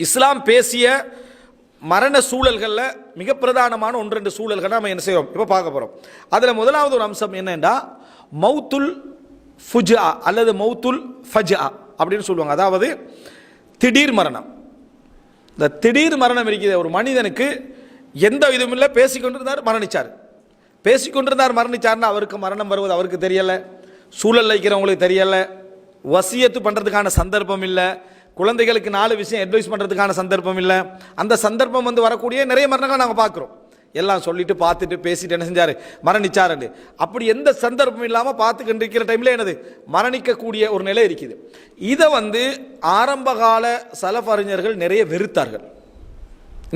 இஸ்லாம் பேசிய மரண சூழல்களில் மிக பிரதானமான ஒன்று ரெண்டு சூழல்கள் நம்ம என்ன செய்வோம் இப்போ பார்க்க போகிறோம். அதில் முதலாவது ஒரு அம்சம் என்னென்னா மௌத்துல் ஃபுஜா அல்லது மௌத்துல் ஃபஜா அப்படின்னு சொல்லுவாங்க. அதாவது திடீர் மரணம். இந்த திடீர் மரணம் இருக்குது. ஒரு மனிதனுக்கு எந்த இதுவும் இல்லை, பேசிக்கொண்டிருந்தார் மரணிச்சார், பேசிக்கொண்டிருந்தார் மரணிச்சார்னா அவருக்கு மரணம் வருவது அவருக்கு தெரியலை, சூழல் வைக்கிறவங்களுக்கு தெரியலை, வசியத்து பண்ணுறதுக்கான சந்தர்ப்பம் இல்லை, குழந்தைகளுக்கு 4 விஷயம் அட்வைஸ் பண்ணுறதுக்கான சந்தர்ப்பம் இல்லை. அந்த சந்தர்ப்பம் வந்து வரக்கூடிய நிறைய மரணங்கள் நாங்கள் பார்க்குறோம். எல்லாம் சொல்லிட்டு பார்த்துட்டு பேசிட்டு என்ன செஞ்சார் மரணிச்சாரு. அப்படி எந்த சந்தர்ப்பம் இல்லாமல் பார்த்துக்கிட்டு இருக்கிற டைமில் என்னது மரணிக்கக்கூடிய ஒரு நிலை இருக்குது. இதை வந்து ஆரம்பகால சலஃப் அறிஞர்கள் நிறைய வெறுத்தார்கள்.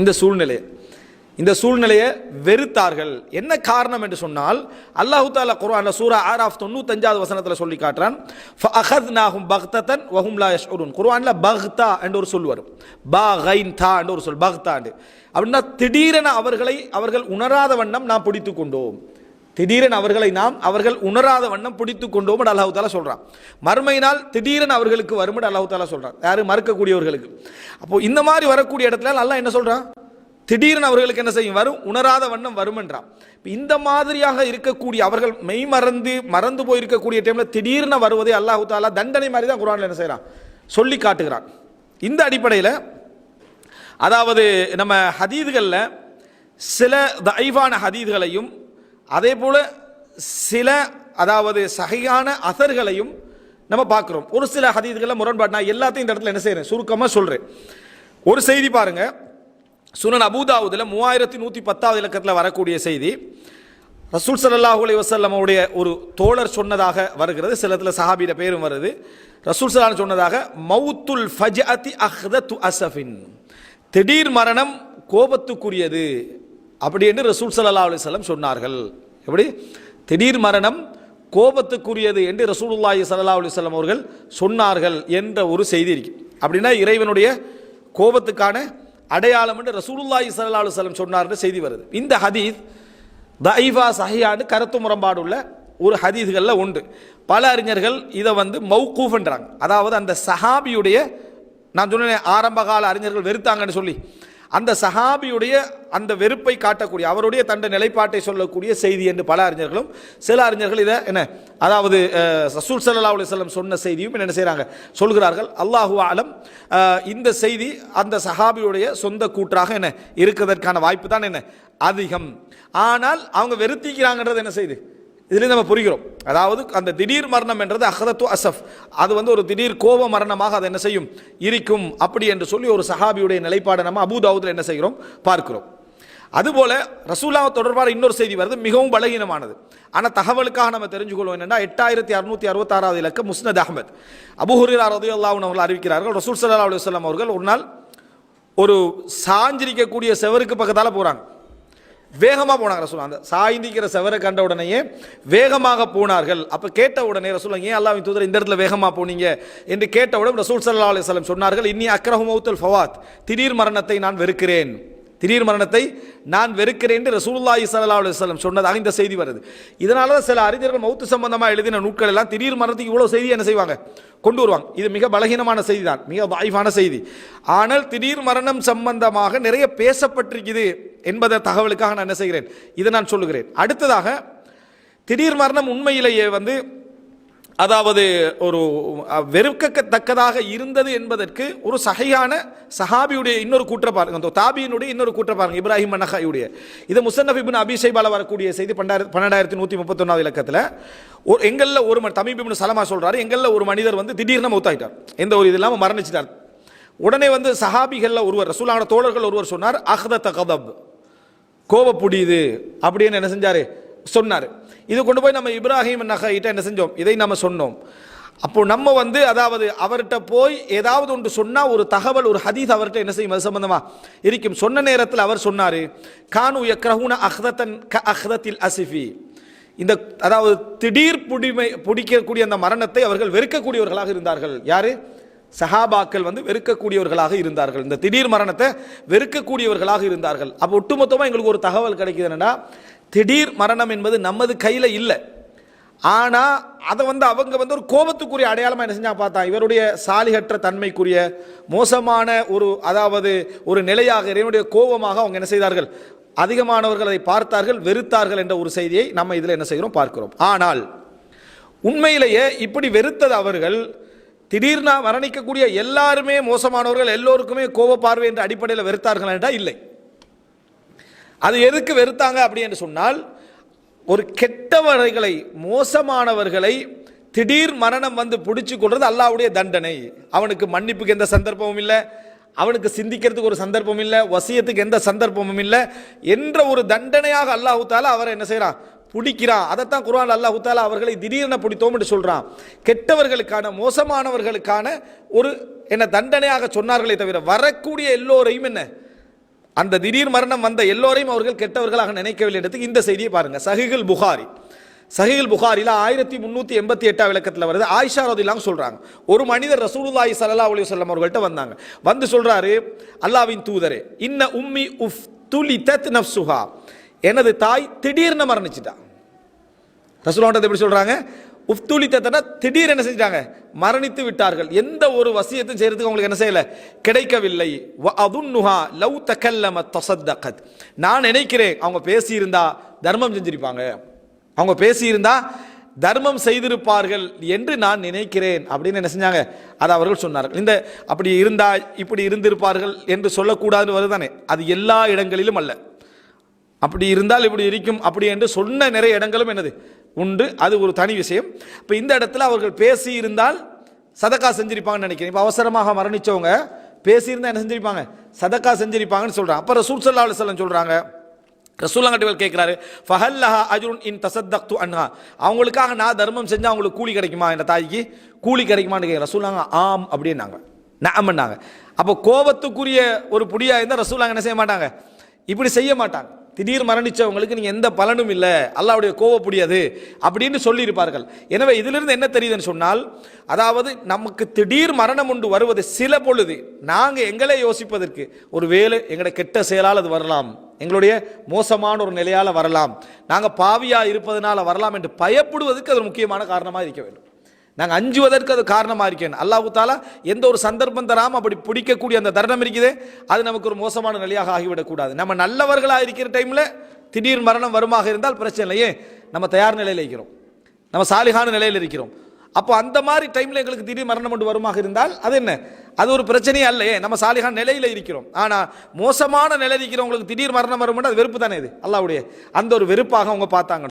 இந்த சூழ்நிலையை வெறுத்தார்கள். என்ன காரணம் என்று சொன்னால் அல்லாஹ் தஆலா குர்ஆன்ல சூரா ஆராஃப் 95வது வசனத்தில் சொல்லி காட்டுறான், ஃபஅഖذناهم بغتة وهم لا يشعرون. குர்ஆன்ல பக்தா என்ற ஒரு சொல் வரும், பா கைன் தா என்ற ஒரு சொல், பக்தா அப்படின்னா திடீரென அவர்கள் உணராத வண்ணம் நாம் பிடித்து கொண்டோம். திடீரென அவர்கள் உணராத வண்ணம் பிடித்து கொண்டோம் என்று அல்லாஹ் தஆலா சொல்றான். மறுமையினால் திடீரென அவர்களுக்கு வரும் என்று அல்லாஹ் தஆலா சொல்றான், யாரு மறுக்கக்கூடியவர்களுக்கு. அப்போ இந்த மாதிரி வரக்கூடிய இடத்துல அல்லாஹ் என்ன சொல்றான், திடீரென அவர்களுக்கு என்ன செய்யும் வரும், உணராத வண்ணம் வரும் என்றான். இந்த மாதிரியாக இருக்கக்கூடிய அவர்கள் மெய் மறந்து போயிருக்கக்கூடிய டைம்ல திடீரென வருவதை அல்லாஹ் தஆலா தண்டனை மாதிரி தான் குர்ஆன்ல என்ன செய்யறான் சொல்லி காட்டுகிறான். இந்த அடிப்படையில் அதாவது நம்ம ஹதீதுகளில் சில தஈஃபான ஹதீதுகளையும் அதே போல சில அதாவது சஹீஹான அஸர்களையும் நம்ம பார்க்கிறோம். ஒரு சில ஹதீதுகளில் முரண்பாடு. நான் எல்லாத்தையும் இந்த இடத்துல என்ன செய்யறேன் சுருக்கமாக சொல்றேன். ஒரு செய்தி பாருங்க, சுனன் அபூதாவுதுல 3110வது இலக்கத்தில் வரக்கூடிய செய்தி. ரசூல் ஸல்லல்லாஹு அலைஹி வஸல்லம் உடைய ஒரு தோழர் சொன்னதாக வருகிறது, சிலத்தில் சஹாபியோட பேரும் வருது. ரசூல் ஸல்லல்லாஹு சொன்னதாக மௌத்துல் ஃபஜஅதி அஹ்தத்து அஸஃபின், திடீர் மரணம் கோபத்துக்குரியது அப்படி என்று ரசூல் ஸல்லல்லாஹு அலைஹி வஸல்லம் சொன்னார்கள். எப்படி திடீர் மரணம் கோபத்துக்குரியது என்று ரசூலுல்லாஹி ஸல்லல்லாஹு அலைஹி வஸல்லம் அவர்கள் சொன்னார்கள் என்ற ஒரு செய்தி இருக்கு. அப்படின்னா இறைவனுடைய கோபத்துக்கான அடையாளம் என்று ரசூலுல்லாஹி ஸல்லல்லாஹு அலைஹி வஸல்லம் சொன்னார் என்ற செய்தி வருது. இந்த ஹதீஸ் தஈஃபா சஹீஹான்னு கருத்து முரண்பாடுள்ள ஒரு ஹதீஸ்களில் உண்டு. பல அறிஞர்கள் இதை வந்து மௌகூஃப்ன்றாங்க. அதாவது அந்த சஹாபியுடைய, நான் சொன்னேன் ஆரம்பகால அறிஞர்கள் வெறுத்தாங்கன்னு சொல்லி, அந்த சஹாபியுடைய அந்த வெறுப்பை காட்டக்கூடிய அவருடைய தண்ட நிலைப்பாட்டை சொல்லக்கூடிய செய்தி என்று பல அறிஞர்களும், சில அறிஞர்கள் இதை என்ன அதாவது ரசூல் ஸல்லல்லாஹு அலைஹி வஸல்லம் சொன்ன செய்தியும் என்ன செய்கிறாங்க சொல்கிறார்கள். அல்லாஹு ஆலம் இந்த செய்தி அந்த சஹாபியுடைய சொந்த கூற்றாக என்ன இருக்கிறதற்கான வாய்ப்பு தான் என்ன அதிகம். ஆனால் அவங்க வெறுத்திக்கிறாங்கன்றது என்ன செய்து இதுலேருந்து நம்ம புரிகிறோம். அதாவது அந்த திடீர் மரணம் என்றது அஹ்தத்து அஸஃப், அது வந்து ஒரு திடீர் கோப மரணமாக அது என்ன செய்யும் இருக்கும் அப்படி என்று சொல்லி ஒரு சஹாபியுடைய நிலைப்பாடை நம்ம அபூதாவுதில் என்ன செய்கிறோம் பார்க்கிறோம். அதுபோல ரசூலுல்லாஹ் தொடர்பான இன்னொரு செய்தி வருது, மிகவும் பலகீனமானது. ஆனால் தகவலுக்காக நம்ம தெரிஞ்சுக்கொள்வோம் என்னன்னா 8666வது இலக்கம் முஸ்னத் அஹ்மத். அபூ ஹுரைரா ரலியல்லாஹு அன்ஹு அவர்கள் அறிவிக்கிறார்கள், ரசூல் ஸல்லல்லாஹு அலைஹி வஸல்லம் அவர்கள் ஒரு நாள் ஒரு சாஞ்சிரிக்கக்கூடிய செவருக்கு பக்கத்தால் போகிறாங்க. வேகமாக போனாங்க ரசூல். அந்த சாய்ந்திக்கிற செவரை கண்ட உடனேயே வேகமாக போனார்கள். அப்போ கேட்ட உடனே ரசூல் ஏன் அல்லாஹ்வின் தூதர் இந்த இடத்துல வேகமாக போனீங்க என்று கேட்டவுடன் ரசூல் ஸல்லல்லாஹு அலைஹி வஸல்லம் சொன்னார்கள், இன்னி அக்ரஹு மௌத்துல் ஃபவாத், திடீர் மரணத்தை நான் வெறுக்கிறேன், திடீர் மரணத்தை நான் வெறுக்கிறேன் என்று ரசூலுல்லாஹி ஸல்லல்லாஹு அலைஹி வஸல்லம் சொன்னதாக இந்த செய்தி வருது. இதனால தான் சில அறிஞர்கள் மௌத்து சம்பந்தமாக எழுதின நூட்கள் எல்லாம் திடீர் மரணத்துக்கு இவ்வளோ செய்தி என்ன செய்வாங்க கொண்டு வருவாங்க. இது மிக பலகீனமான செய்தி தான், மிக தாயிஃபான செய்தி. ஆனால் திடீர் மரணம் சம்பந்தமாக நிறைய பேசப்பட்டிருக்குது என்பதை தகவலுக்காக நான் என்ன செய்கிறேன் இதை நான் சொல்லுகிறேன். அடுத்ததாக திடீர் மரணம் உண்மையிலேயே வந்து அதாவது ஒரு வெறுக்கத்தக்கதாக இருந்தது என்பதற்கு ஒரு சஹீஹான சஹாபியுடைய இன்னொரு கூற்ற பாருங்க, அந்த தாபியினுடைய இன்னொரு கூற்ற பாருங்க, இப்ராஹிம் அன்னஹையுடைய. இது முஸன்னஃப் இப்னு அபீ ஷைபால வரக்கூடிய செய்தி 12131வது இலக்கத்தில். எங்களில் ஒரு தமீம் இப்னு சலமா சொல்றாரு, எங்களில் ஒரு மனிதர் வந்து திடீர்னு மௌத்தாயிட்டார், எந்த ஒரு இது இல்லாமல் மரணிச்சிட்டார். உடனே வந்து சஹாபிகளில் ஒருவர், ரசூலுல்லாஹ்வுடைய தோழர்கள் ஒருவர் சொன்னார், அஹ்தத கதப், கோபப்புடியுது அப்படின்னு என்ன செஞ்சாரு சொன்னார். இது கொண்டு போய் நம்ம இப்ராஹிம் நஹைட்ட என்ன செஞ்சோம், இதை நம்ம சொன்னோம். அப்போ நம்ம வந்து அதாவது அவர்கிட்ட போய் ஏதாவது ஒன்று சொன்னால் ஒரு தகவல் ஒரு ஹதீஸ் அவர்கிட்ட என்ன செய்யும் அது சம்பந்தமா இருக்கும். சொன்ன நேரத்தில் அவர் சொன்னார், கானு யக்ரஹூன அஹ்தத்தன் க அஹ்தத்தில் அஸிஃபி, இந்த அதாவது திடீர் பிடிக்கக்கூடிய அந்த மரணத்தை அவர்கள் வெறுக்கக்கூடியவர்களாக இருந்தார்கள். யாரு சஹாபாக்கள் வந்து வெறுக்கக்கூடியவர்களாக இருந்தார்கள், இந்த திடீர் மரணத்தை வெறுக்கக்கூடியவர்களாக இருந்தார்கள். அப்போ ஒட்டுமொத்தமாக எங்களுக்கு ஒரு தகவல் கிடைக்குது என்னன்னா, திடீர் மரணம் என்பது நமது கையில் இல்லை. ஆனால் அதை அவங்க ஒரு கோபத்துக்குரிய அடையாளமாக என்ன செஞ்சா பார்த்தா இவருடைய சாலிகற்ற தன்மைக்குரிய மோசமான அதாவது ஒரு நிலையாக இறைவனுடைய கோபமாக அவங்க என்ன செய்தார்கள், அதிகமானவர்கள் அதை பார்த்தார்கள், வெறுத்தார்கள் என்ற ஒரு செய்தியை நம்ம இதில் என்ன செய்கிறோம் பார்க்கிறோம். ஆனால் உண்மையிலேயே இப்படி வெறுத்தது அவர்கள் திடீர்னா மரணிக்கக்கூடிய எல்லாருமே மோசமானவர்கள், எல்லோருக்குமே கோப பார்வை என்ற அடிப்படையில் வெறுத்தார்கள் என்றால் இல்லை. அது எதுக்கு வெறுத்தாங்க அப்படி என்று சொன்னால், ஒரு கெட்டவர்களை மோசமானவர்களை திடீர் மரணம் வந்து பிடிச்சு கொள்றது அல்லாஹ்வுடைய தண்டனை. அவனுக்கு மன்னிப்புக்கு எந்த சந்தர்ப்பமும் இல்லை, அவனுக்கு சிந்திக்கிறதுக்கு ஒரு சந்தர்ப்பம் இல்லை, வசியத்துக்கு எந்த சந்தர்ப்பமும் இல்லை என்ற ஒரு தண்டனையாக அல்லாஹ் தஆலா அவரை என்ன செய்யறான், பிடிக்கிறான். அதைத்தான் குர்ஆன் அல்லாஹ் தஆலா அவர்களை திடீரென பிடித்தோம் என்று சொல்றான். கெட்டவர்களுக்கான மோசமானவர்களுக்கான ஒரு என்ன தண்டனையாக சொன்னார்களே தவிர வரக்கூடிய எல்லோரையும் என்ன அந்த திடீர் மரணம் வந்த எல்லோரையும் அவர்கள் கெட்டவர்களாக நினைக்கவில்லை. என்றதுக்கு இந்த செய்தியை பாருங்க. சஹீஹுல் புகாரில 1388 விளக்கத்தில் வருது. ஆயிஷா ரலியல்லாஹு சொல்றாங்க, ஒரு மனிதர் ரசூலுல்லாஹி ஸல்லல்லாஹு அலைஹி வஸல்லம் அவர்கள்ட்ட வந்தாங்க. வந்து சொல்றாரு, அல்லாஹ்வின் தூதரே, இன்ன உம்மி உஃப்துலிதத் நஃப்ஸுஹா, எனது தாய் திடீர்னு மரணிச்சிட்டா. ரசூலுல்லாஹ் எப்படி சொல்றாங்க, உஃப்துலிதத்னா திடீர் என்ன செஞ்சிட்டாங்க, மரணித்து விட்டார்கள். எந்த ஒரு வசியத்தையும் செய்யறதுக்கு அவங்களுக்கு என்ன செய்யல, கிடைக்கவில்லை. வ அதுன்னுஹா லவ் தகல்லமத் தஸத்தகத், நான் நினைக்கிறேன் அவங்க பேசியிருந்தா தர்மம் செஞ்சிருப்பாங்க, அவங்க பேசியிருந்தா தர்மம் செய்திருப்பார்கள் என்று நான் நினைக்கிறேன் அப்படின்னு என்ன செஞ்சாங்க, அதை அவர்கள் சொன்னார்கள். இந்த அப்படி இருந்தா இப்படி இருந்திருப்பார்கள் என்று சொல்லக்கூடாதுன்னு வருதானே, அது எல்லா இடங்களிலும் அல்ல. அப்படி இருந்தால் இப்படி இருக்கும் அப்படி என்று சொன்ன நிறைய இடங்களும் என்னது உண்டு, அது ஒரு தனி விஷயம். இப்போ இந்த இடத்துல அவர்கள் பேசி இருந்தால் சதக்கா செஞ்சிருப்பாங்கன்னு நினைக்கிறேன். இப்போ அவசரமாக மரணிச்சவங்க பேசியிருந்தா என்ன செஞ்சிருப்பாங்க, சதக்கா செஞ்சிருப்பாங்கன்னு சொல்றாங்க. அப்போ ரசூல் ஸல்லல்லாஹு அலைஹி வஸல்லம் சொல்றாங்க, ரசூலுல்லாஹ் கேட்கிறாரு, ஃபஹல்லஹா அஜ்ருன் இன் தஸத்தக்து அன்ஹா, அவங்களுக்காக நான் தர்மம் செஞ்சா அவங்களுக்கு கூலி கிடைக்குமா, என் தாய்க்கு கூலி கிடைக்குமான்னு கேட்க ரசூலுல்லாஹ் ஆம் அப்படின்னாங்க, நஅம்னாங்க. அப்போ கோபத்துக்குரிய ஒரு புடியா இருந்தால் ரசூலுல்லாஹ் என்ன செய்ய மாட்டாங்க, இப்படி செய்ய மாட்டாங்க. திடீர் மரணிச்சவங்களுக்கு நீங்க எந்த பலனும் இல்லை, அல்லாஹ்வுடைய கோபப்படியாது அப்படின்னு சொல்லி இருப்பார்கள். எனவே இதிலிருந்து என்ன தெரியுதுன்னு சொன்னால், அதாவது நமக்கு திடீர் மரணம் ஒன்று வருவது சில பொழுது நாங்க எங்களை யோசிப்பதற்கு ஒரு வேலை எங்களுடைய கெட்ட செயலால் அது வரலாம், எங்களுடைய மோசமான ஒரு நிலையால வரலாம், நாங்க பாவியா இருப்பதனால வரலாம் என்று பயப்படுவதற்கு அது முக்கியமான காரணமாக இருக்க வேண்டும். நாங்கள் அஞ்சுவதற்கு அது காரணமாக இருக்கேன். அல்லாஹ் தஆலா எந்த ஒரு சந்தர்ப்பம் தராமல் அப்படி பிடிக்கக்கூடிய அந்த தருணம் இருக்குதே, அது நமக்கு ஒரு மோசமான நிலையாக ஆகிவிடக்கூடாது. நம்ம நல்லவர்களாக இருக்கிற டைமில் திடீர் மரணம் வருமாக இருந்தால் பிரச்சனை இல்லையே, நம்ம தயார் நிலையில் இருக்கிறோம், நம்ம சாலிகான நிலையில் இருக்கிறோம். அப்போ அந்த மாதிரி டைமில் எங்களுக்கு திடீர் மரணம் ஒன்று வருமாக இருந்தால் அது என்ன, அது ஒரு பிரச்சனையே இல்லையே, நம்ம சாலிகான நிலையில் இருக்கிறோம். ஆனால் மோசமான நிலையில் இருக்கிறவங்களுக்கு திடீர் மரணம் வரும், அது வெறுப்பு தானே, இது அல்லாஹ்வுடைய அந்த ஒரு வெறுப்பாக அவங்க பார்த்தாங்க.